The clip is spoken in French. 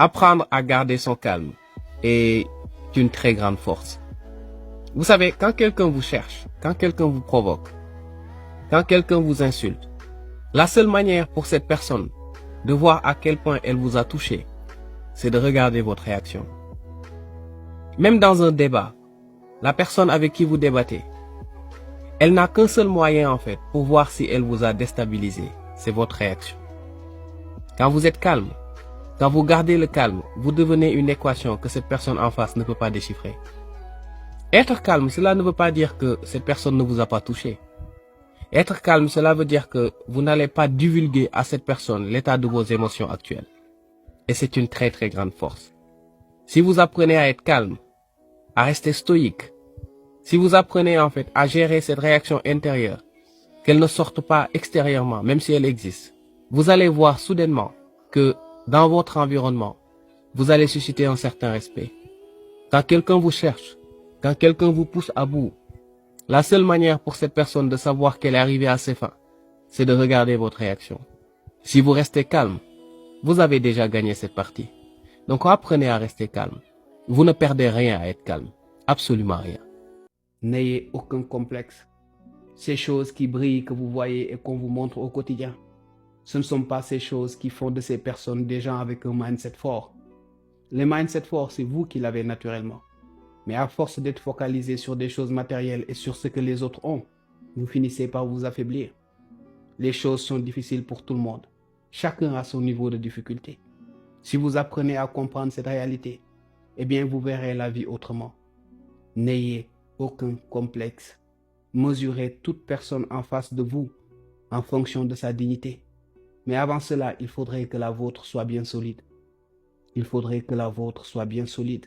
Apprendre à garder son calme est une très grande force. Vous savez, quand quelqu'un vous cherche, quand quelqu'un vous provoque, quand quelqu'un vous insulte, la seule manière pour cette personne de voir à quel point elle vous a touché, c'est de regarder votre réaction. Même dans un débat, la personne avec qui vous débattez, elle n'a qu'un seul moyen en fait pour voir si elle vous a déstabilisé, c'est votre réaction. Quand vous êtes calme, quand vous gardez le calme, vous devenez une équation que cette personne en face ne peut pas déchiffrer. Être calme, cela ne veut pas dire que cette personne ne vous a pas touché. Être calme, cela veut dire que vous n'allez pas divulguer à cette personne l'état de vos émotions actuelles. Et c'est une très très grande force. Si vous apprenez à être calme, à rester stoïque, si vous apprenez en fait à gérer cette réaction intérieure, qu'elle ne sorte pas extérieurement, même si elle existe, vous allez voir soudainement que dans votre environnement, vous allez susciter un certain respect. Quand quelqu'un vous cherche, quand quelqu'un vous pousse à bout, la seule manière pour cette personne de savoir qu'elle est arrivée à ses fins, c'est de regarder votre réaction. Si vous restez calme, vous avez déjà gagné cette partie. Donc apprenez à rester calme. Vous ne perdez rien à être calme. Absolument rien. N'ayez aucun complexe. Ces choses qui brillent, que vous voyez et qu'on vous montre au quotidien, ce ne sont pas ces choses qui font de ces personnes des gens avec un mindset fort. Le mindset fort, c'est vous qui l'avez naturellement. Mais à force d'être focalisé sur des choses matérielles et sur ce que les autres ont, vous finissez par vous affaiblir. Les choses sont difficiles pour tout le monde. Chacun a son niveau de difficulté. Si vous apprenez à comprendre cette réalité, eh bien vous verrez la vie autrement. N'ayez aucun complexe. Mesurez toute personne en face de vous en fonction de sa dignité. Mais avant cela, il faudrait que la vôtre soit bien solide. Il faudrait que la vôtre soit bien solide.